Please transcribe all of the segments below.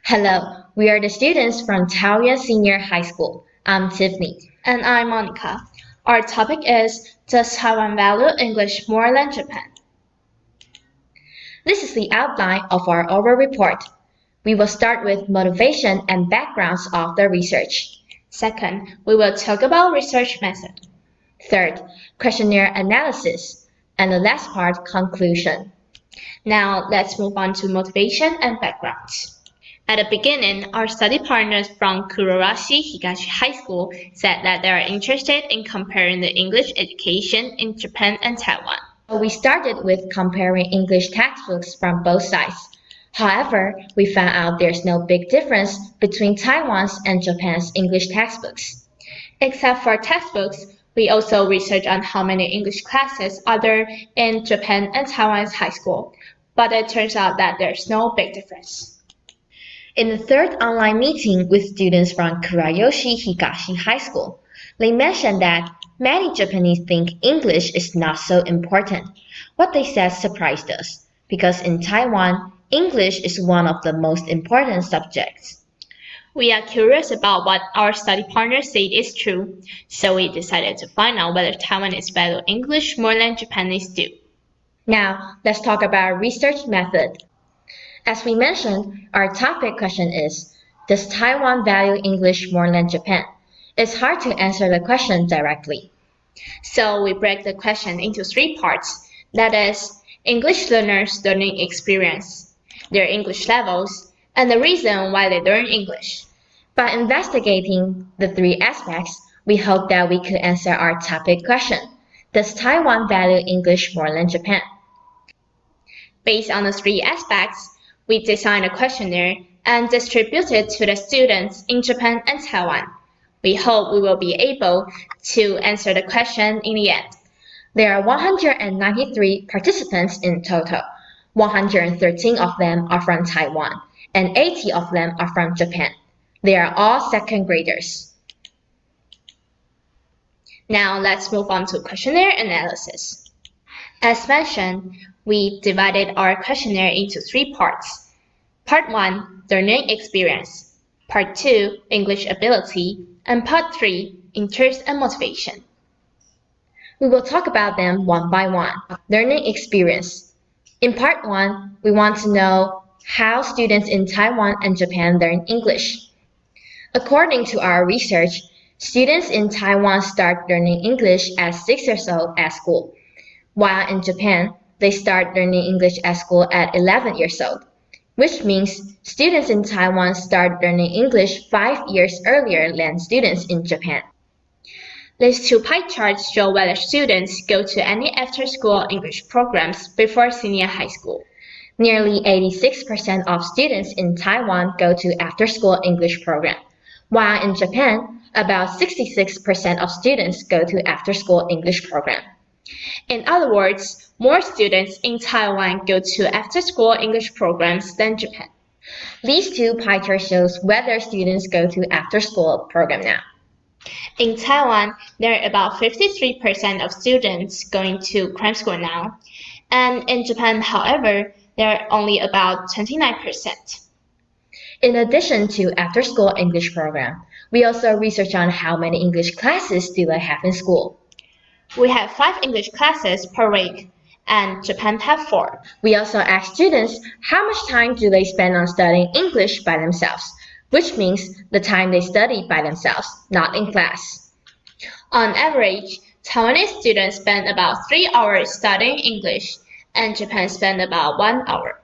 Hello, we are the students from Taoyuan Senior High School. I'm Tiffany. And I'm Monica. Our topic is, does Taiwan value English more than Japan? This is the outline of our oral report. We will start with motivation and backgrounds of the research. Second, we will talk about research method. Third, questionnaire analysis. And the last part, conclusion. Now, let's move on to motivation and backgrounds. At the beginning, our study partners from Clarishito Higashi High School said that they are interested in comparing the English education in Japan and Taiwan. We started with comparing English textbooks from both sides. However, we found out there's no big difference between Taiwan's and Japan's English textbooks. Except for textbooks, we also researched on how many English classes are there in Japan and Taiwan's high school, but it turns out that there's no big difference. In the third online meeting with students from Clarishito Higashi High School, they mentioned that many Japanese think English is not so important. What they said surprised us, because in Taiwan, English is one of the most important subjects. We are curious about what our study partners said is true, so we decided to find out whether Taiwanese value English more than Japanese do. Now, let's talk about research method. As we mentioned, our topic question is, does Taiwan value English more than Japan? It's hard to answer the question directly. So we break the question into 3 parts, that is, English learners' learning experience, their English levels, and the reason why they learn English. By investigating the 3 aspects, we hope that we could answer our topic question, does Taiwan value English more than Japan? Based on the 3 aspects, we designed a questionnaire and distributed it to the students in Japan and Taiwan. We hope we will be able to answer the question in the end. There are 193 participants in total. 113 of them are from Taiwan, and 80 of them are from Japan. They are all second graders. Now let's move on to questionnaire analysis. As mentioned, we divided our questionnaire into 3 parts. Part 1, learning experience. Part 2, English ability. And Part 3, interest and motivation. We will talk about them one by one. Learning experience. In Part 1, we want to know how students in Taiwan and Japan learn English. According to our research, students in Taiwan start learning English at 6 years old at school, while in Japan, they start learning English at school at 11 years old, which means students in Taiwan start learning English 5 years earlier than students in Japan. These 2 pie charts show whether students go to any after-school English programs before senior high school. Nearly 86% of students in Taiwan go to after-school English program, while in Japan, about 66% of students go to after-school English program. In other words, more students in Taiwan go to after-school English programs than Japan. These 2 pie charts shows whether students go to after-school program now. In Taiwan, there are about 53% of students going to cram school now, and in Japan, however, there are only about 29%. In addition to after-school English program, we also research on how many English classes do they have in school. We have 5 English classes per week, and Japan have 4. We also ask students how much time do they spend on studying English by themselves, which means the time they study by themselves, not in class. On average, Taiwanese students spend about 3 hours studying English, and Japan spend about 1 hour.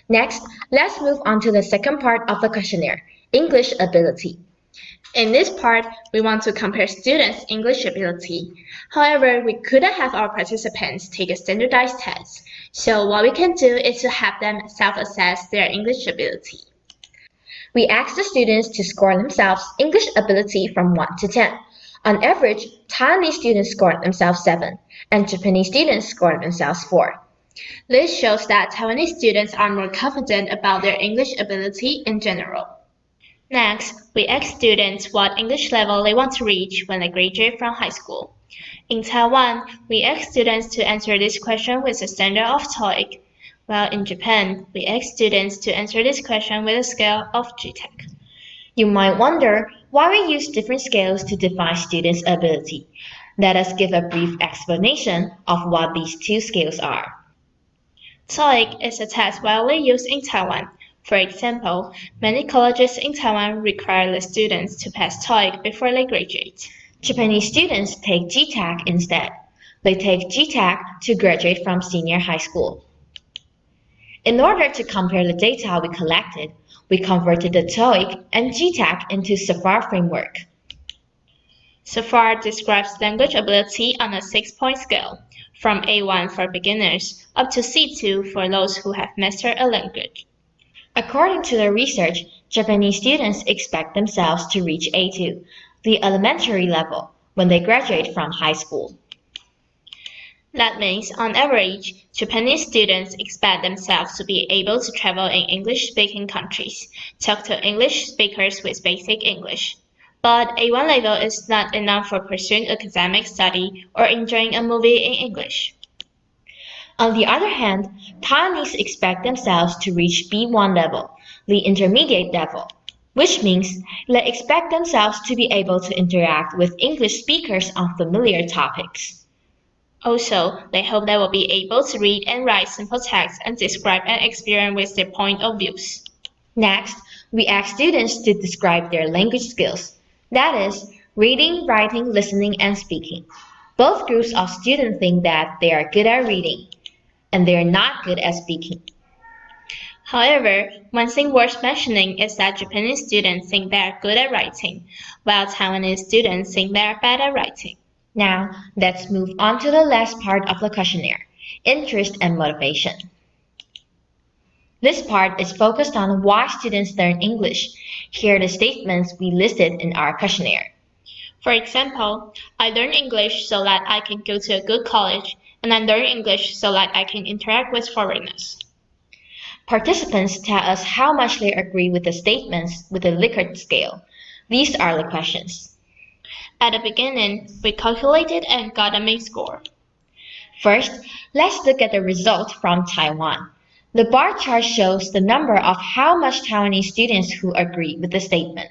Next, let's move on to the second part of the questionnaire, English ability. In this part, we want to compare students' English ability. However, we couldn't have our participants take a standardized test, so what we can do is to have them self-assess their English ability. We asked the students to score themselves English ability from 1 to 10. On average, Taiwanese students scored themselves 7, and Japanese students scored themselves 4. This shows that Taiwanese students are more confident about their English ability in general. Next, we ask students what English level they want to reach when they graduate from high school. In Taiwan, we ask students to answer this question with the standard of TOEIC. While in Japan, we ask students to answer this question with a scale of GTAC. You might wonder why we use different scales to define students' ability. Let us give a brief explanation of what these two scales are. TOEIC is a test widely used in Taiwan. For example, many colleges in Taiwan require the students to pass TOEIC before they graduate. Japanese students take GTAC instead. They take GTAC to graduate from senior high school. In order to compare the data we collected, we converted the TOEIC and GTAC into SAFAR framework. SAFAR describes language ability on a 6-point scale, from A1 for beginners up to C2 for those who have mastered a language. According to the research, Japanese students expect themselves to reach A2, the elementary level, when they graduate from high school. That means, on average, Japanese students expect themselves to be able to travel in English-speaking countries, talk to English speakers with basic English. But A1 level is not enough for pursuing academic study or enjoying a movie in English. On the other hand, Taiwanese expect themselves to reach B1 level, the intermediate level, which means they expect themselves to be able to interact with English speakers on familiar topics. Also, they hope they will be able to read and write simple text and describe an experience with their point of views. Next, we ask students to describe their language skills. That is, reading, writing, listening, and speaking. Both groups of students think that they are good at reading, and they are not good at speaking. However, one thing worth mentioning is that Japanese students think they are good at writing, while Taiwanese students think they are bad at writing. Now, let's move on to the last part of the questionnaire, interest and motivation. This part is focused on why students learn English. Here are the statements we listed in our questionnaire. For example, I learn English so that I can go to a good college, and I learn English so that I can interact with foreigners. Participants tell us how much they agree with the statements with the Likert scale. These are the questions. At the beginning, we calculated and got a mean score. First, let's look at the result from Taiwan. The bar chart shows the number of how much Taiwanese students who agree with the statement.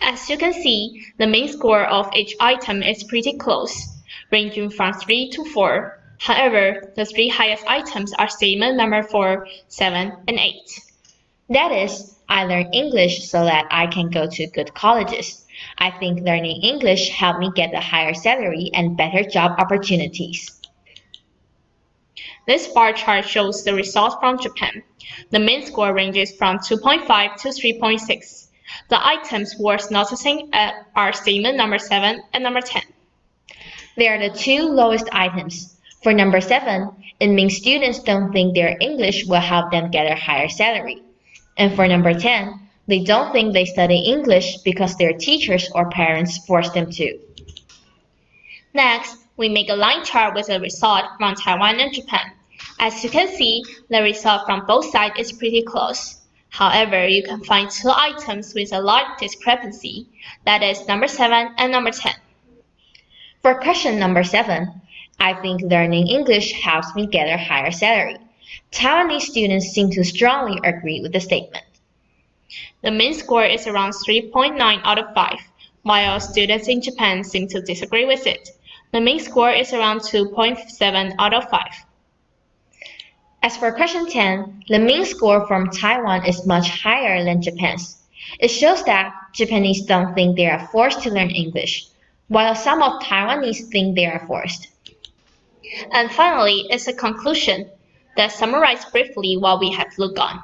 As you can see, the mean score of each item is pretty close, ranging from 3 to 4. However, the 3 highest items are statement number 4, 7, and 8. That is, I learn English so that I can go to good colleges. I think learning English helped me get a higher salary and better job opportunities. This bar chart shows the results from Japan. The mean score ranges from 2.5 to 3.6. The items worth noticing are statement number 7 and number 10. They are the 2 lowest items. For number 7, it means students don't think their English will help them get a higher salary. And for number 10, they don't think they study English because their teachers or parents force them to. Next, we make a line chart with the result from Taiwan and Japan. As you can see, the result from both sides is pretty close. However, you can find 2 items with a large discrepancy, that is number 7 and number 10. For question number 7, I think learning English helps me get a higher salary. Taiwanese students seem to strongly agree with the statement. The mean score is around 3.9 out of 5, while students in Japan seem to disagree with it. The mean score is around 2.7 out of 5. As for question 10, the mean score from Taiwan is much higher than Japan's. It shows that Japanese don't think they are forced to learn English, while some of Taiwanese think they are forced. And finally, it's a conclusion that summarizes briefly what we have looked on.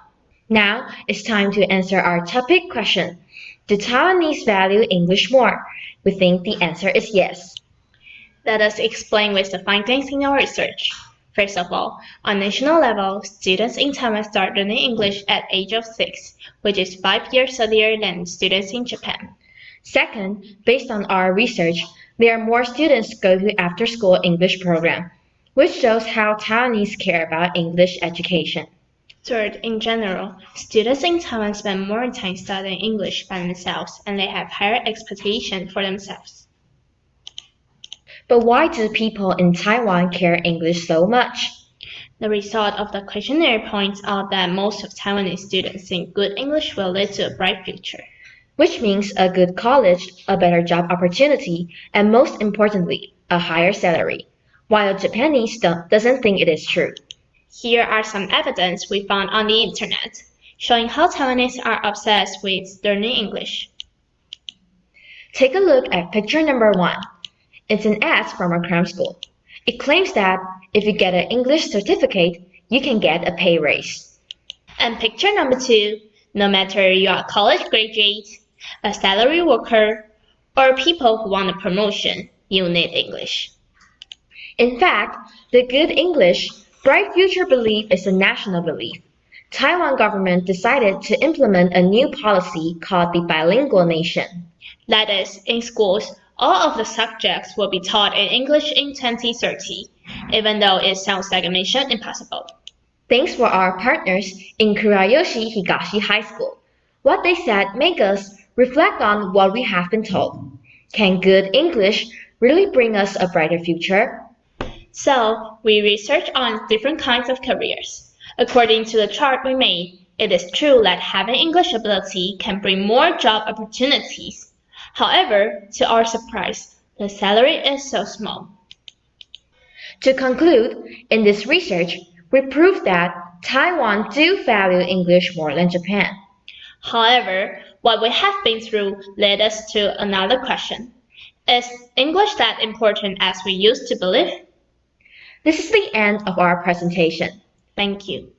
Now, it's time to answer our topic question. Do Taiwanese value English more? We think the answer is yes. Let us explain with the findings in our research. First of all, on national level, students in Taiwan start learning English at age of 6, which is 5 years earlier than students in Japan. Second, based on our research, there are more students go to after-school English program, which shows how Taiwanese care about English education. Third, in general, students in Taiwan spend more time studying English by themselves, and they have higher expectations for themselves. But why do people in Taiwan care English so much? The result of the questionnaire points out that most of Taiwanese students think good English will lead to a bright future, which means a good college, a better job opportunity, and most importantly, a higher salary, while Japanese doesn't think it is true. Here are some evidence we found on the internet, showing how Taiwanese are obsessed with learning English. Take a look at picture number 1. It's an ad from a cram school. It claims that if you get an English certificate, you can get a pay raise. And picture number 2, no matter you are a college graduate, a salary worker, or people who want a promotion, you need English. In fact, the good English, bright future belief is a national belief. Taiwan government decided to implement a new policy called the bilingual nation. That is, in schools, all of the subjects will be taught in English in 2030, even though it sounds like a mission impossible. Thanks for our partners in Kurayoshi Higashi High School. What they said make us reflect on what we have been told. Can good English really bring us a brighter future? So, we researched on different kinds of careers. According to the chart we made, it is true that having English ability can bring more job opportunities. However, to our surprise, the salary is so small. To conclude, in this research, we proved that Taiwan do value English more than Japan. However, what we have been through led us to another question. Is English that important as we used to believe? This is the end of our presentation. Thank you.